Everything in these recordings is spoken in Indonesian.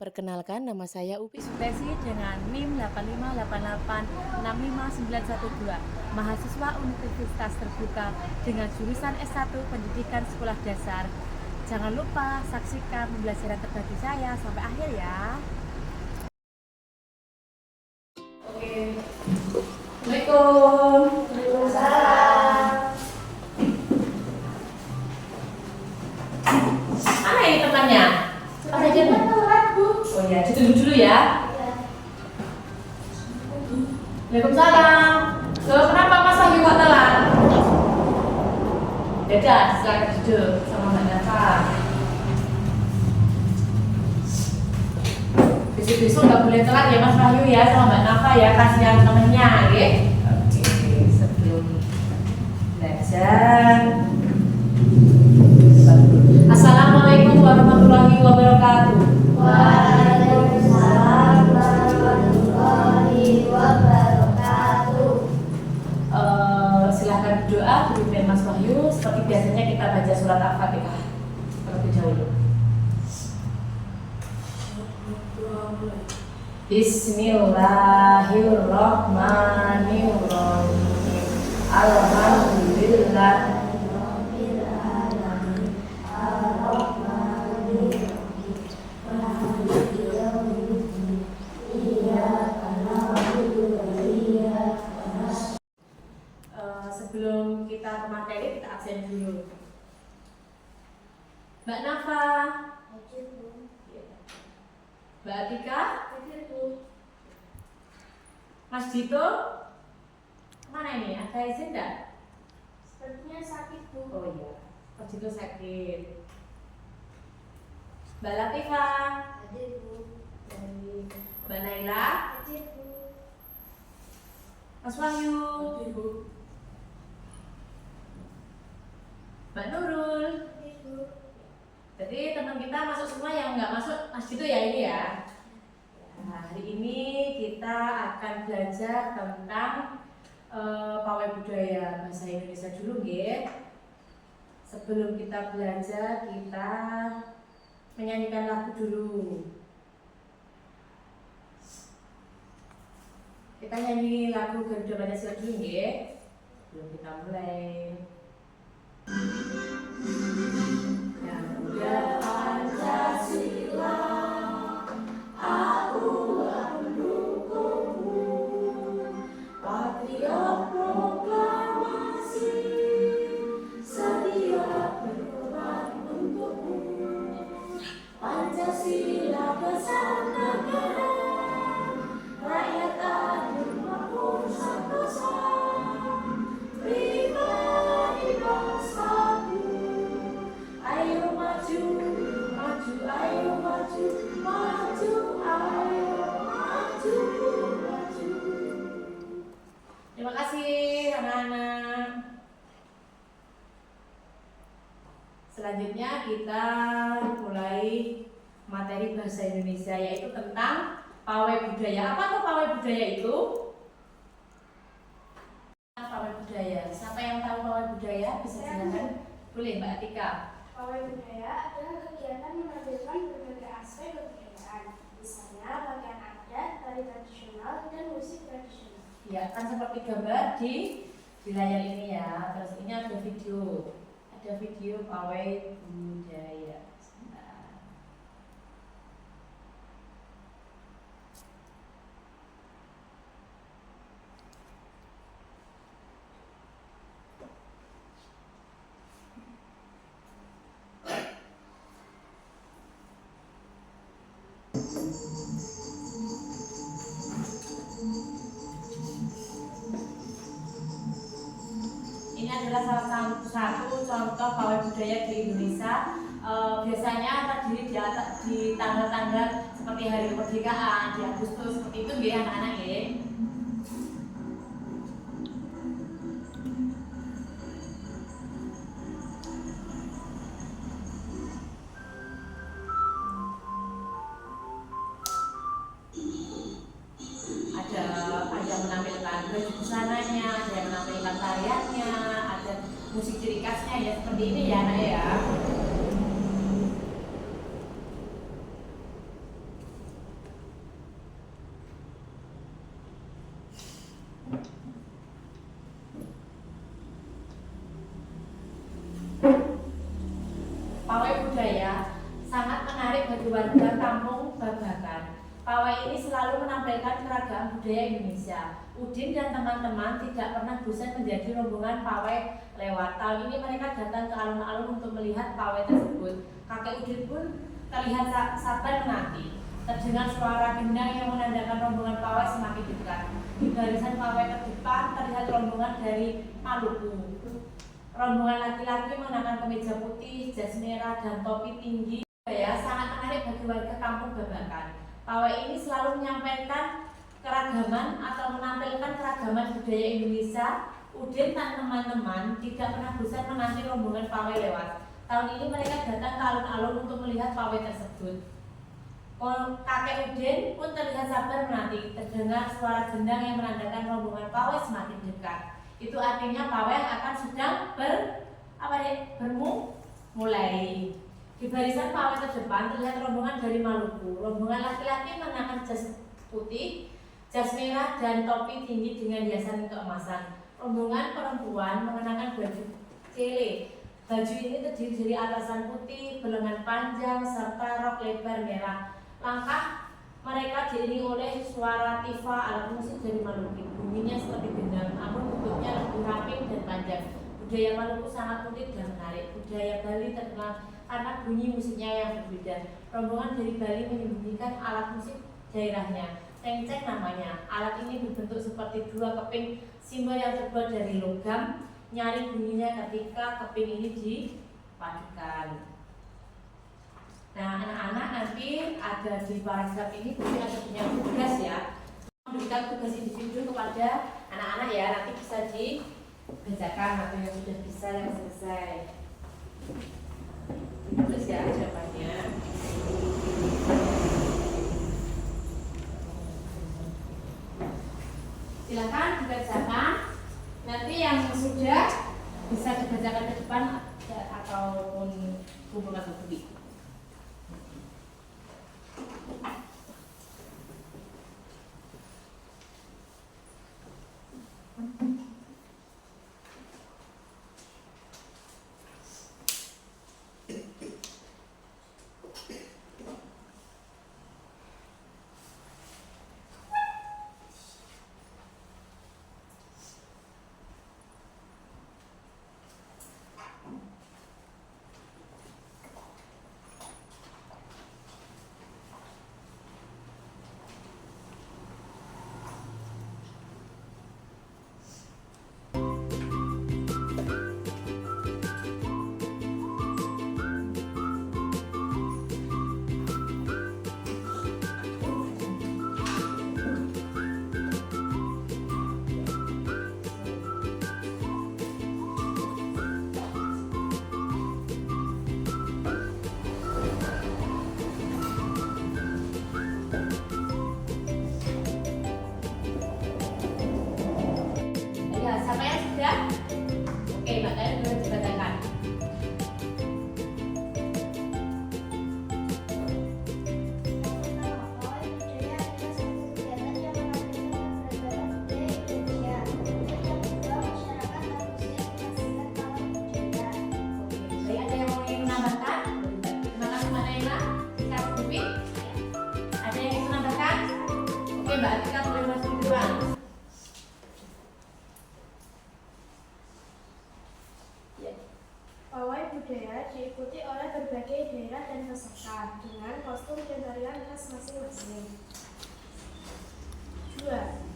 Perkenalkan, nama saya Upi. Tesi dengan NIM 858865912, mahasiswa Universitas Terbuka dengan jurusan S1 Pendidikan Sekolah Dasar. Jangan lupa saksikan pembelajaran terbagi saya sampai akhir ya. Oke. Assalamualaikum. Waalaikumsalam. Mana ini temannya? Apa aja nih? Oh ya, ditunggu dulu ya. Waalaikumsalam. Loh, kenapa Mas Wahyu kok telat? Dadah, silakan duduk sama Mbak Nafa. Besok-besok nggak boleh telat ya Mas Wahyu ya sama Mbak Nafa ya, kasihan temennya ya. Oke, sebelum belajar. Assalamualaikum warahmatullahi wabarakatuh. Waalaikumsalam warahmatullahi wabarakatuh. Silahkan berdoa dipimpin Mas Wahyu. Seperti biasanya kita baca surat Al-Fatihah terlebih dahulu. Bismillahirrahmanirrahim. Alhamdulillah. Sebelum kita ke materi, kita absen dulu. Mbak Nafa, Mbak Atika, Mas Dito, mana ini? Ada izin enggak? Sepertinya sakit, Bu. Oh iya, Mas Dito sakit. Mbak Latifah, Hadir, Bu. Mbak Naila, Hadir, Bu. Mas Wahyu, Mbak Nurul. Hadir, Bu. Jadi teman kita masuk semua, yang nggak masuk Mas Dito ya ini ya. Nah, hari ini kita akan belajar tentang pawai budaya bahasa Indonesia dulu ya. Sebelum kita belajar, kita menyanyikan lagu dulu. Kita nyanyi lagu Garuda Pancasila dulu ya. Sebelum kita mulai. Garuda Pancasila, aku mendukungmu. Patriot proklamasi, sedia berkorban untukmu. Pancasila pesan negara, rakyat adil makmur santosa. Pribadi bangsaku, ayo maju, maju, ayo maju, maju, ayo maju, maju. Terima kasih anak-anak. Selanjutnya kita mulai materi bahasa Indonesia, yaitu tentang pawai budaya. Apa tuh pawai budaya itu? Pawai budaya. Siapa yang tahu pawai budaya? Bisa silakan. Boleh Mbak Atika. Pawai budaya adalah kegiatan menampilkan berbagai aspek kebudayaan, misalnya pakaian adat, tari tradisional, dan musik tradisional. Ya, kan seperti gambar di layar ini ya. Terus ini ada video pawai budaya. Sebentar. Ini adalah salah satu contoh pawai budaya di Indonesia. Biasanya terdiri di tanggal-tanggal seperti hari kemerdekaan, di Agustus, seperti itu ya anak-anak ya. Ada yang menampilkan baju busananya, ada yang menampilkan tariannya, ada musik ciri khasnya ya seperti ini ya anak ya. warga kampung Babakan. Pawai ini selalu menampilkan keragaman budaya Indonesia. Udin dan teman-teman tidak pernah bosan menjadi rombongan pawai lewat. Tahun ini mereka datang ke alun-alun untuk melihat pawai tersebut. Kakek Udin pun terlihat sabar menanti. Terdengar suara gendang yang menandakan rombongan pawai semakin dekat. Di barisan pawai terdepan terlihat rombongan dari Maluku. Rombongan laki-laki mengenakan kemeja putih, jas merah, dan topi tinggi. Ya, sangat menarik bagi warga kampung Babakan. Pawai ini selalu menyampaikan keragaman atau menampilkan keragaman budaya Indonesia. Udin dan teman-teman tidak pernah bosan menanti rombongan pawai lewat. Tahun ini mereka datang ke alun-alun untuk melihat pawai tersebut. Kakek Udin pun terlihat sabar menanti. Terdengar suara gendang yang menandakan rombongan pawai semakin dekat. Itu artinya pawai akan sedang mulai. Di barisan pawai terdepan terlihat rombongan dari Maluku. Rombongan laki-laki mengenakan jas putih, jas merah, dan topi tinggi dengan hiasan keemasan. Rombongan perempuan mengenakan baju cele. Baju ini terdiri dari atasan putih, berlengan panjang, serta rok lebar merah. Langkah mereka diiringi oleh suara tifa alat musik dari Maluku. Bunyinya seperti gendang, namun bentuknya lebih rapi dan panjang. Budaya Maluku sangat unik dan menarik. Budaya Bali terkenal karena bunyi musiknya yang berbeda. Rombongan dari Bali menyembunyikan alat musik daerahnya. Cengceng namanya. Alat ini berbentuk seperti dua keping simbol yang terbuat dari logam. Nyaring bunyinya ketika keping ini dipadukan. Nah, anak-anak nanti ada di paragraf ini ada punya tugas ya. Memberikan tugas individu kepada anak-anak ya. Nanti bisa dibacakan atau yang sudah bisa yang selesai. Tulis ya jawabannya. Silakan dibacakan. Nanti yang sudah bisa dibacakan ke depan ataupun kumpulkan buku. Pawai budaya diikuti oleh berbagai daerah dan peserta dengan kostum dan tarian khas masing-masing. 2.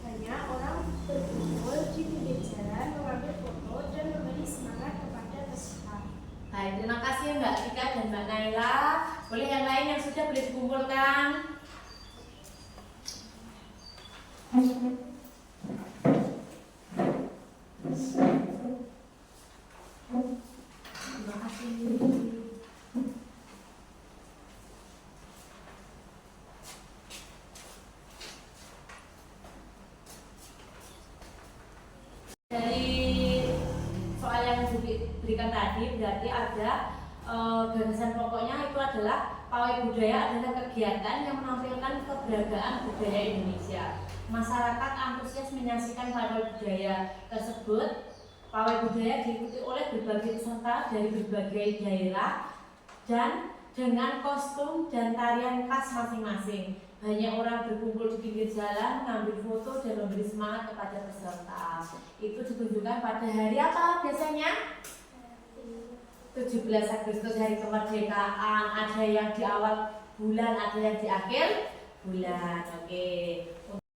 Banyak orang berkumpul di pinggir jalan mengambil foto dan memberi semangat kepada peserta. Baik, terima kasih Mbak Tika dan Mbak Naila. Boleh yang lain yang sudah boleh dikumpulkan? Terima kasih. Dari soal yang diberikan tadi berarti ada gagasan pokoknya itu adalah pawai budaya adalah kegiatan yang menampilkan keberagaman budaya Indonesia. Masyarakat antusias menyaksikan pawai budaya tersebut. Pawai budaya diikuti oleh berbagai peserta dari berbagai daerah dan dengan kostum dan tarian khas masing-masing. Banyak orang berkumpul di pinggir jalan, mengambil foto dan memberi semangat kepada peserta. Itu ditunjukkan pada hari apa biasanya? 17 Agustus, hari kemerdekaan. Ada yang di awal bulan, ada yang di akhir bulan.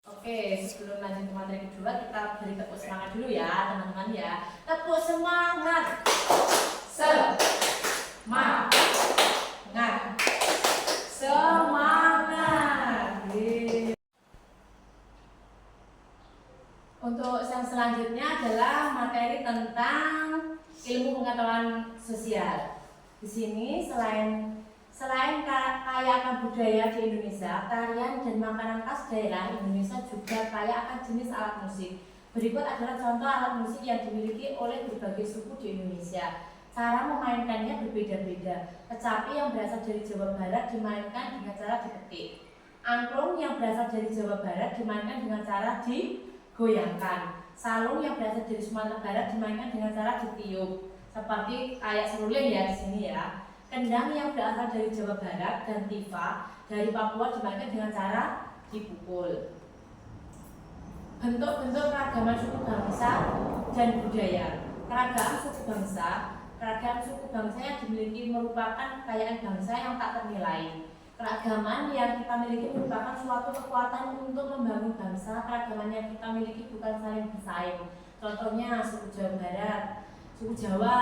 Oke, sebelum lanjut ke materi kedua, kita beri tepuk semangat dulu ya teman-teman ya. Tepuk semangat. Semangat. Semangat. Untuk yang selanjutnya adalah materi tentang ilmu pengetahuan sosial. Di sini selain kaya akan budaya di Indonesia, tarian dan makanan khas daerah Indonesia juga kaya akan jenis alat musik. Berikut adalah contoh alat musik yang dimiliki oleh berbagai suku di Indonesia. Cara memainkannya berbeda-beda. Kecapi yang berasal dari Jawa Barat dimainkan dengan cara diketik. Angklung yang berasal dari Jawa Barat dimainkan dengan cara digoyangkan. Salung yang berasal dari Sumatera Barat dimainkan dengan cara ditiup. Seperti kayak seruling ya di sini ya. Kendang yang berasal dari Jawa Barat dan tifa dari Papua dimainkan dengan cara dipukul. Bentuk-bentuk keragaman suku bangsa dan budaya. Keragaman suku bangsa yang dimiliki merupakan kekayaan bangsa yang tak ternilai. Keragaman yang kita miliki merupakan suatu kekuatan untuk membangun bangsa. Keragaman yang kita miliki bukan saling bersaing. Contohnya suku Jawa Barat, suku Jawa,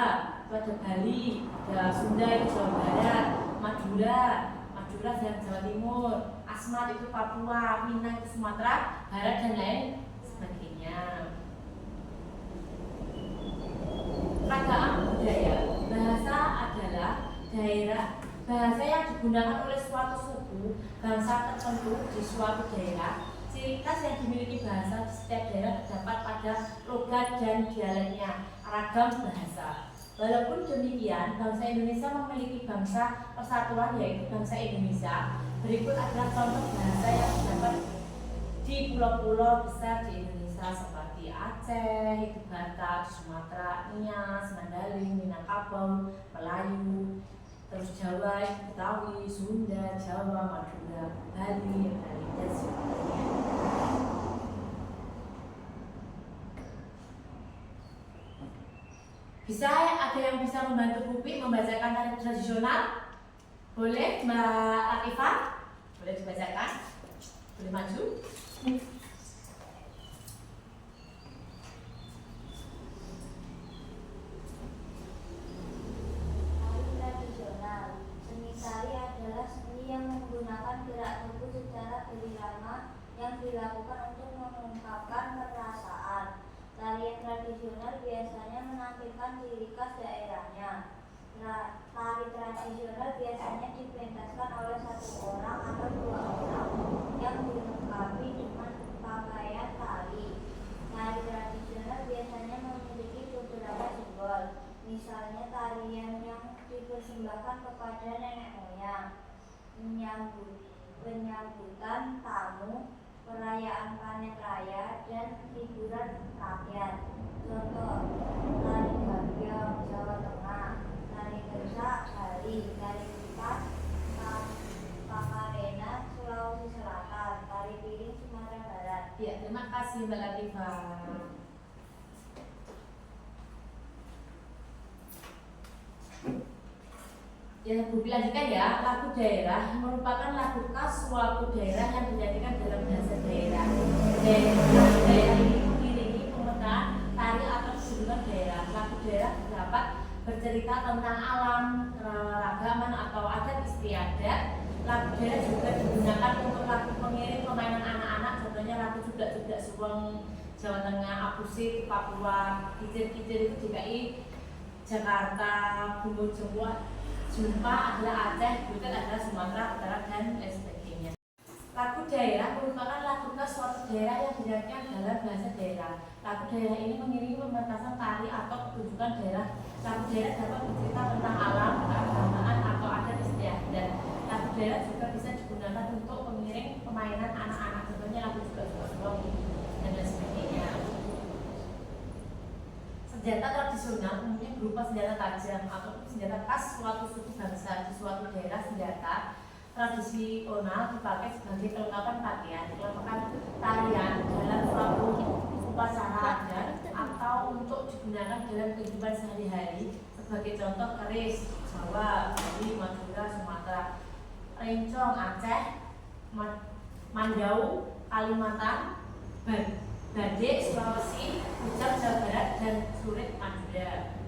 itu ada Bali, ada Sunda itu Jawa Barat, Madura dan Jawa Timur, Asmat itu Papua, Minang itu Sumatera Barat dan lain sebagainya. Keragaman budaya. Bahasa adalah bahasa yang digunakan oleh suatu suku bangsa tertentu di suatu daerah. Ciri khas yang dimiliki bahasa di setiap daerah terdapat pada logat dan dialeknya. Ragam bahasa. Walaupun demikian, bangsa Indonesia memiliki bangsa persatuan yaitu bangsa Indonesia. Berikut adalah contoh bahasa yang terdapat di pulau-pulau besar di Indonesia seperti Aceh, itu Batak, Sumatera, Nias, Mandailing, Minangkabau, Melayu, terus Jawa, Betawi, Sunda, Jawa, Madura, Bali, dan sebagainya. Ada yang bisa membantu Pupi membacakan tari tradisional? Boleh Mbak Latifah? Boleh dibacakan? Boleh maju? Tari tradisional. Seni tari adalah seni yang menggunakan gerak tubuh secara berirama yang dilakukan untuk mengungkapkan perasaan. Tarian tradisional biasanya menampilkan ciri khas daerahnya. Tari tradisional biasanya dipentaskan oleh satu orang atau dua orang yang dilengkapi dengan pakaian tari. Tari tradisional biasanya memiliki beberapa simbol, misalnya tarian yang dipersembahkan kepada nenek moyang, penyambutan tamu, perayaan panen raya, dan hiburan rakyat. Contoh, tari Gambyong Jawa Tengah, tari Gesak Bali, tari Lipas Pakarena Sulawesi Selatan, tari Piring Sumatera Barat. Ya, terima kasih Mbak Latifah. Ya, Bu lanjutkan ya. Lagu daerah merupakan lagu khas suatu daerah yang dinyanyikan dalam bahasa daerah. Daerah ini mengiringi pemetaan tari atau keseluruhan daerah. Lagu daerah dapat bercerita tentang alam, keragaman atau adat istiadat. Lagu daerah juga digunakan untuk lagu pengiring permainan anak-anak. Contohnya lagu juga Suweng Jawa Tengah, Akusik Papua, Kicir-kicir itu DKI Jakarta, Bungo Jumpa adalah Aceh, Butet adalah Sumatera Utara dan lain sebagainya. Lagu daerah merupakan lagu khas suatu daerah yang dinyanyikan dalam bahasa daerah. Lagu daerah ini mengiringi pementasan tari atau pertunjukan daerah. Lagu daerah dapat bercerita tentang alam, keagamaan atau adat istiadat. Lagu daerah juga bisa digunakan untuk pengiring permainan anak-anak. Contohnya lagu juga dan lain sebagainya. Senjata tradisional umumnya berupa senjata tajam atau senjata khas suatu suku bangsa di suatu daerah. Senjata tradisional dipakai sebagai kelengkapan pakaian, kelengkapan tarian dalam suatu upacara adat atau untuk digunakan dalam kehidupan sehari-hari. Sebagai contoh keris Jawa, Bali, Madura, Sumatera, rencong Aceh, mandau Kalimantan, badik Sulawesi, pucat Jawa Barat, dan surit Madura.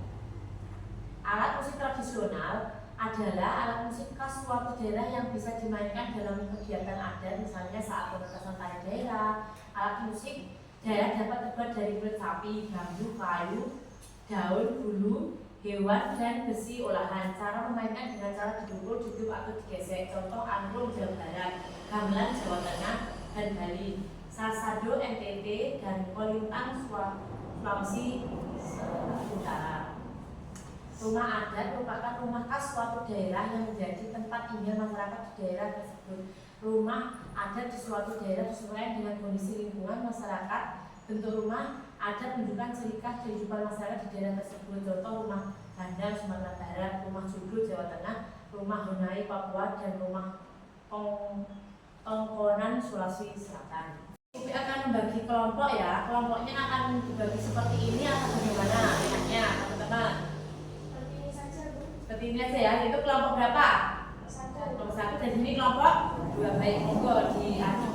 Alat musik tradisional adalah alat musik khas suatu daerah yang bisa dimainkan dalam kegiatan adat, misalnya saat pementasan tari daerah. Alat musik daerah dapat terbuat dari kulit sapi, bambu, kayu, daun, bulu, hewan, dan besi olahan. Cara memainkan dengan cara didukul, ditiup, atau digesek. Contoh angklung Jawa Barat, gamelan Jawa Tengah dan Bali, sasado NTT, dan kolintang Sulawesi Utara. Rumah adat merupakan rumah khas suatu daerah yang menjadi tempat tinggal masyarakat di daerah tersebut. Rumah adat di suatu daerah disesuaikan dengan kondisi lingkungan masyarakat. Bentuk rumah adat menunjukkan ciri khas kehidupan masyarakat di daerah tersebut. Contoh rumah Bandar Sumatera Barat, rumah Judo Jawa Tengah, rumah Honai Papua, dan rumah Tongkonan Sulawesi Selatan. Upi akan membagi kelompok ya. Kelompoknya akan dibagi seperti ini atau bagaimana enaknya teman-teman? Seperti ini aja ya. Itu kelompok berapa? Kelompok 1, dan ini kelompok 2. Baik, monggo di anu.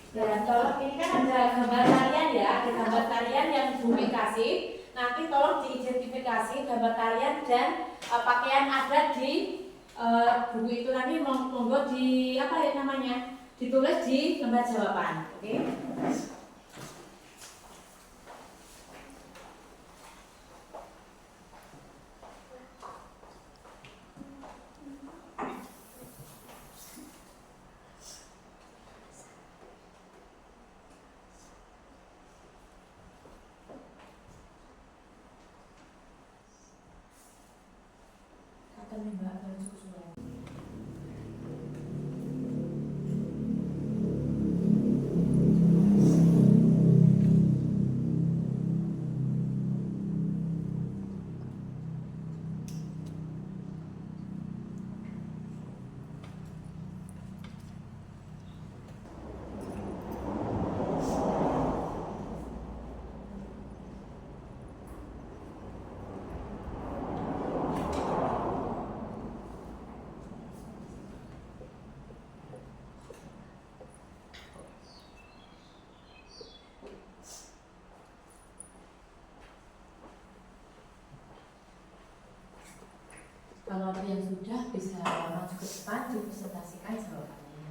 Dan tolong ini kan ada gambar tarian ya, ada gambar tarian yang Bumi kasih. Nanti tolong diidentifikasi gambar tarian dan pakaian adat di buku itu. Nanti monggo di apa ya namanya, ditulis di gambar jawaban, oke? Kalau yang sudah bisa maju ke depan dipresentasikan jawabannya.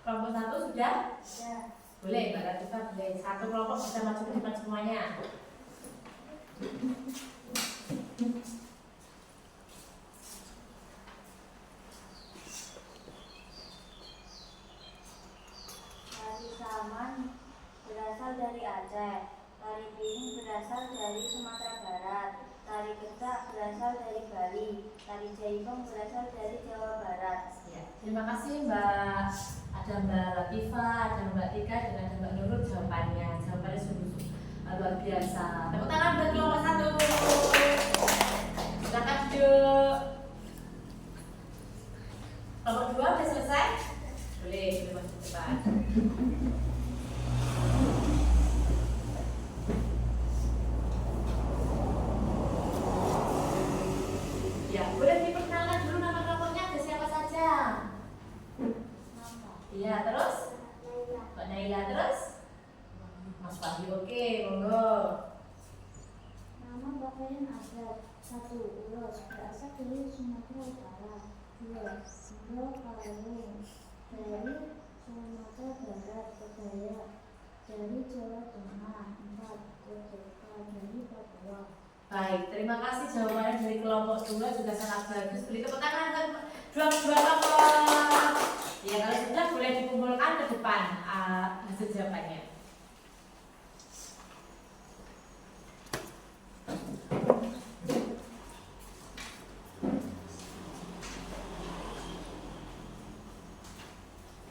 Kelompok 1 sudah? Ya. Boleh, Mbak Ratuka boleh. Satu kelompok bisa maju ke depan semuanya. Tari Saman berasal dari Aceh, tari piring berasal dari Sumatera Barat, tari kecak berasal dari Bali, tari jaipong berasal dari Jawa Barat. Ya, terima kasih Mbak. Ada Mbak Latifah, ada Mbak Tika, dan ada Mbak Nurul jawabannya. Jawabannya sungguh luar biasa. Tepuk tangan buat kelompok 1. Silakan duduk. Kelompok 2 sudah selesai? Boleh, boleh masuk ke depan. Ya, boleh diperkenalkan dulu nama kelompoknya, ada siapa saja? Iya, terus? Mbak Naila, terus? Mas Fahri, oke, monggo. Nama pakaian adat 1. Ulos berasal dari Sumatera Utara. 2. Sandal kalung dari Sumatera Barat. Kebaya dari Jawa Tengah. 4. Kojeka dari Papua. Baik, terima kasih jawabannya dari kelompok 2 juga sangat bagus. Beri tepuk tangan kan dua kelompok. Ya kalau sudah boleh dikumpulkan ke depan hasil jawabannya.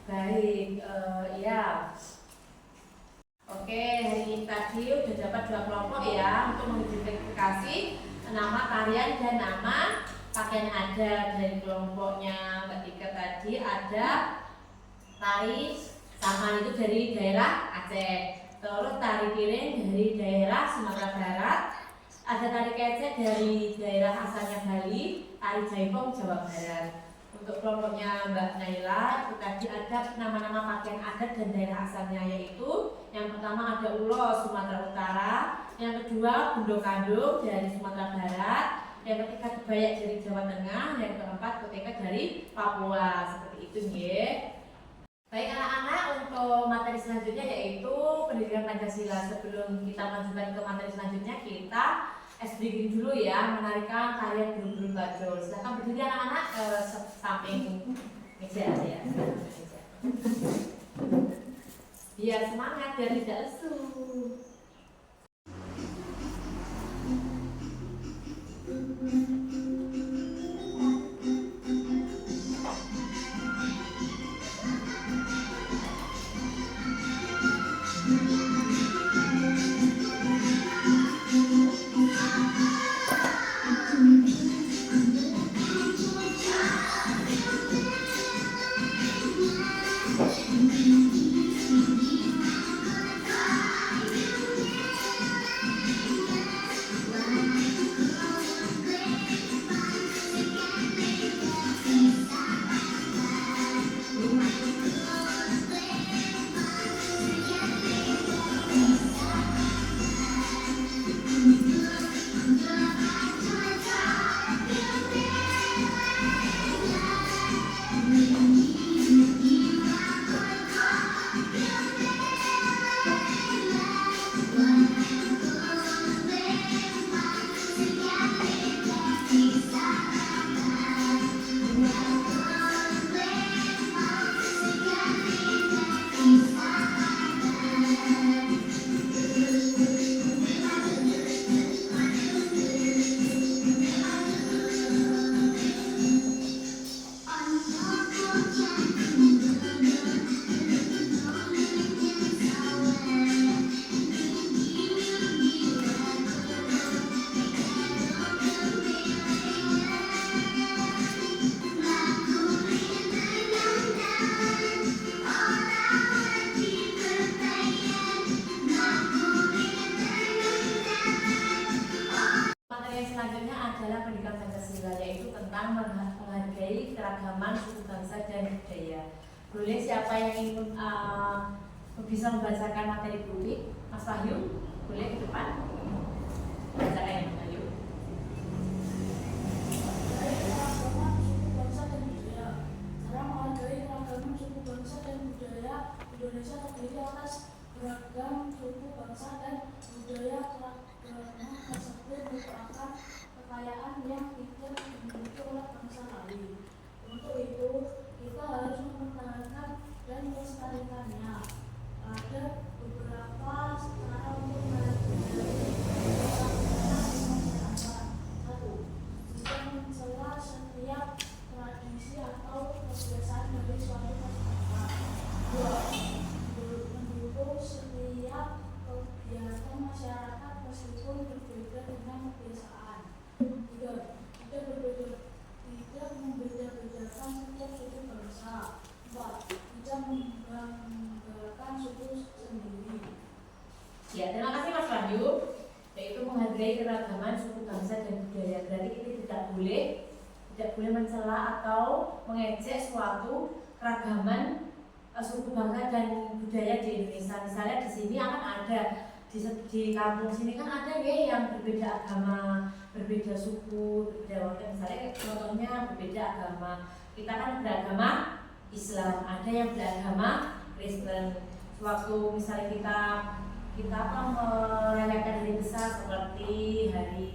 Baik, ya. Oke, hari ini tadi udah dapat 2 kelompok ya untuk mengidentifikasi nama tarian dan nama pakaian adat. Dari kelompoknya ketika tadi ada tari saman itu dari daerah Aceh, terus tari piring dari daerah Sumatera Barat, ada tari kecek dari daerah asalnya Bali, tari jaipong Jawa Barat. Untuk kelompoknya Mbak Naila itu tadi ada nama-nama pakaian adat dan daerah asalnya, yaitu yang pertama ada Ulo Sumatera Utara, yang kedua Bundo Kandung dari Sumatera Barat, yang ketiga Kebayak dari Jawa Tengah, yang keempat Koteka dari Papua. Seperti itu nggih. Baik anak-anak, untuk materi selanjutnya yaitu pendidikan Pancasila. Sebelum kita lanjutkan ke materi selanjutnya, kita breaking dulu ya, menarikan tarian Guru-Guru Bajul. Silahkan berdiri anak-anak ke samping meja ya. Biar semangat, biar tidak lesu. Keragaman suku bangsa dan budaya. Boleh siapa yang ingin bisa membacakan materi buku? Mas Wahyu, boleh ke depan? Bacakan ya, Mas Wahyu. Keragaman suku bangsa dan budaya. Cara menghargai keragaman suku bangsa dan budaya Indonesia terdiri atas beragam suku bangsa dan budaya. Keragaman tersebut merupakan kekayaan yang tidak dimiliki oleh bangsa lain. Untuk itu, kita harus mempertahankan dan melestarikannya. Ada beberapa cara untuk menghargai masyarakat. 1. Tidak mencela setiap tradisi atau kebiasaan dari suatu masyarakat. 2. Mendukung setiap kegiatan masyarakat meskipun berbeda dengan kebiasaan. 3. Tidak membeda-bedakan setiap suku bangsa. 4. Tidak membanggakan suku sendiri. Ya, terima kasih Mas Wahyu. Yaitu menghargai keragaman suku bangsa dan budaya. Berarti kita tidak boleh mencela atau mengejek suatu keragaman suku bangsa dan budaya di Indonesia. Misalnya di sini akan ada di kampung sini kan ada ya yang berbeda agama, berbeda suku, berbeda warga. Misalnya contohnya berbeda agama, kita kan beragama Islam, ada yang beragama Kristen. Waktu misalnya kita merayakan hari besar seperti hari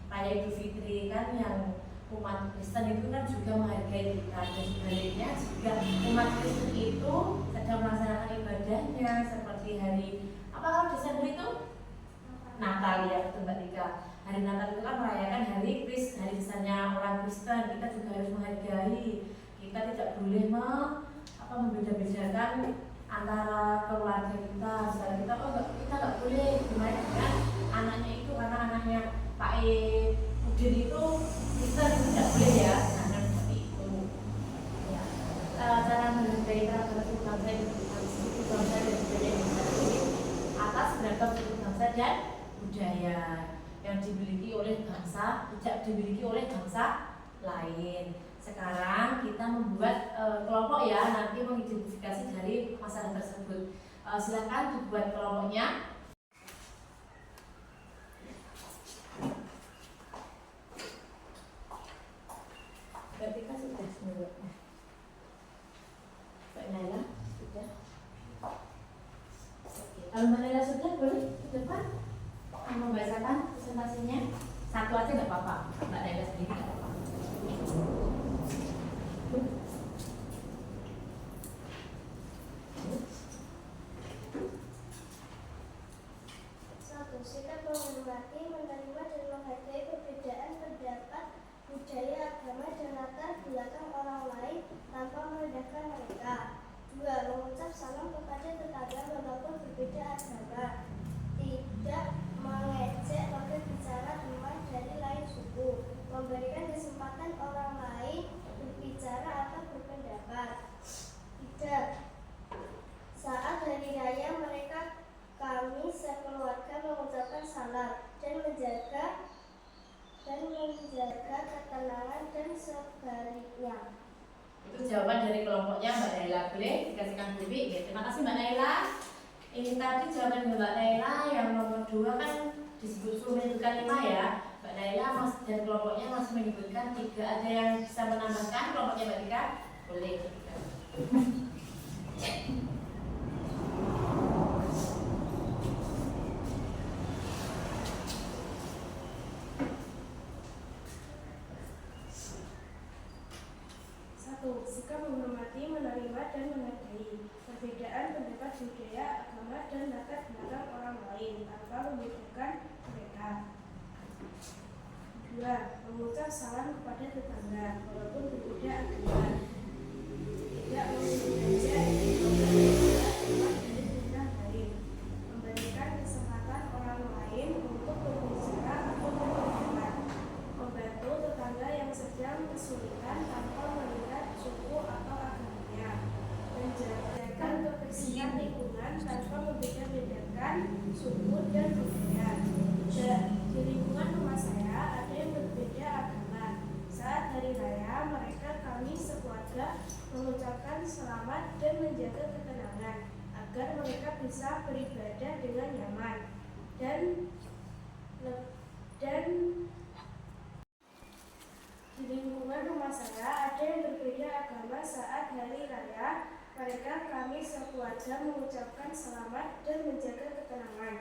Raya Idul Fitri kan yang umat Kristen itu kan juga menghargai kita, dan sebaliknya jika umat Kristen itu sedang melaksanakan ibadahnya seperti hari apa kalau Desember itu Natal ya, itu Mbak Tika. Hari Natal itu kan merayakan hari besarnya orang Kristen. Kita juga harus menghargai. Kita tidak boleh membeda-bedakan antara keluarga kita. Misalnya kita nggak boleh merayakan anaknya itu karena anaknya Pak Udin itu Kristen, tidak boleh ya, karena seperti itu. Ya. Cara menghargai keragaman suku bangsa dan budaya Indonesia atas beragam suku bangsa dan budaya yang dimiliki oleh bangsa, tidak dimiliki oleh bangsa lain. Sekarang kita membuat kelompok ya, nanti mengidentifikasi dari masalah tersebut. Silakan dibuat kelompoknya. Berarti kan sudah menurutnya. Mbak Naila sudah. Oke. Kalau Mbak Naila sudah, boleh ke depan membacakan presentasinya. Satu aja nggak apa-apa. Mbak Naila sendiri nggak apa-apa. Sikap menghormati, menerima dan menghargai perbedaan pendapat, budaya, agama, dan latar belakang orang lain tanpa merendahkan mereka. 2. Mengucap salam kepada tetangga walaupun berbeda agama. Tidak mengejek atau bicara teman dari lain suku. Memberikan kesempatan orang lain berbicara atau berpendapat. 3. Saat hari raya kami sekeluarga mengucapkan salam dan menjaga ketenangan dan sebaliknya. Itu jawaban dari kelompoknya Mbak Naila. Boleh dikasihkan lebih? Ya, terima kasih Mbak Naila. Ini tadi jawaban Mbak Naila yang nomor 2 kan disebut menyebutkan 5 ya. Mbak Naila dan kelompoknya masih menyebutkan 3. Ada yang bisa menambahkan kelompoknya Mbak Tika? Boleh. Sikap menghormati, menerima, dan menghargai perbedaan pendapat, budaya, agama, dan latar belakang orang lain tanpa membedakan mereka. 2. Mengucap salam kepada tetangga walaupun berbeda agama. Tidak mengejek agama dari bidang lain. Memberikan kesempatan orang lain untuk berbicara atau berpendapat. Membantu tetangga yang sedang kesulitan tanpa melihat suku atau agamanya. Menjaga kebersihan lingkungan tanpa membeda-bedakan suku dan budaya. Di lingkungan rumah saya ada yang berbeda agama. Saat hari raya kami sekeluarga mengucapkan selamat dan menjaga ketenangan agar mereka bisa beribadah dengan nyaman dan di lingkungan rumah saya ada yang berbeda agama. Saat hari raya kami sekeluarga mengucapkan selamat dan menjaga ketenangan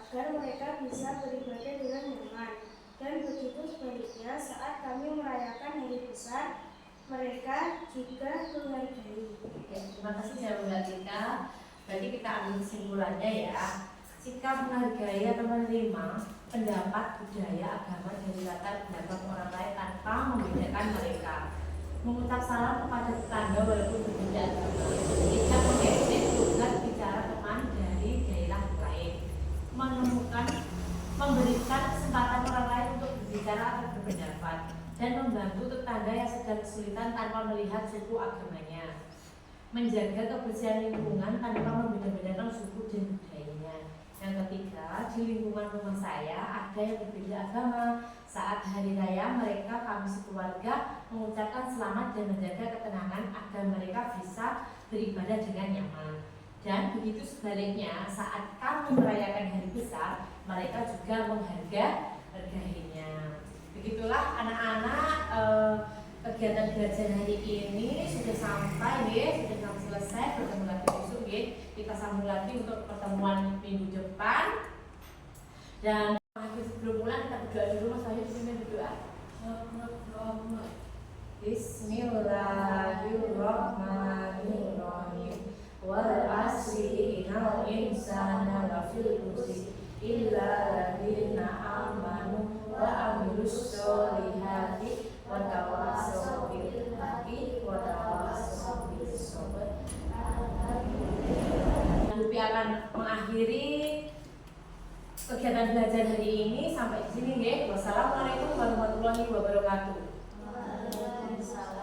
agar mereka bisa beribadah dengan nyaman. Dan begitu sebaliknya, saat kami merayakan hari besar, mereka juga menghargai. Ya, terima kasih ya Mbak Tika. Berarti kita ambil kesimpulannya ya. Sikap menghargai atau menerima pendapat, budaya, agama dari latar belakang orang lain tanpa membedakan mereka. Mengucap salam kepada tetangga walaupun berbeda agama. Tidak mengejek tugas bicara teman dari daerah lain. Memberikan kesempatan orang lain untuk berbicara atau berpendapat, dan membantu tetangga yang sedang kesulitan tanpa melihat suku agamanya. Menjaga kebersihan lingkungan tanpa membeda-bedakan suku dan budayanya. Yang ketiga, di lingkungan rumah saya ada yang berbeda agama. Saat hari raya kami sekeluarga mengucapkan selamat dan menjaga ketenangan agar mereka bisa beribadah dengan nyaman. Dan begitu sebaliknya, saat kami merayakan hari besar, mereka juga menghargainya. Begitulah anak-anak, kegiatan belajar hari ini sudah sampai sudah selesai. Bertemu lagi besok kita sambung lagi untuk pertemuan minggu depan. Dan sebelum pulang kita berdoa dulu. Mas Wahyu, berdoa. Bismillahirrahmanirrahim. Wal asri innal insana lafil khusr illa alladziina aamanu wa 'amilus sholihati wa tawassaw bil haqqi wa tawassaw bis sabr. Lupi akan mengakhiri kegiatan belajar hari ini sampai di sini nggih. Wassalamualaikum warahmatullahi wabarakatuh. Waalaikumsalam.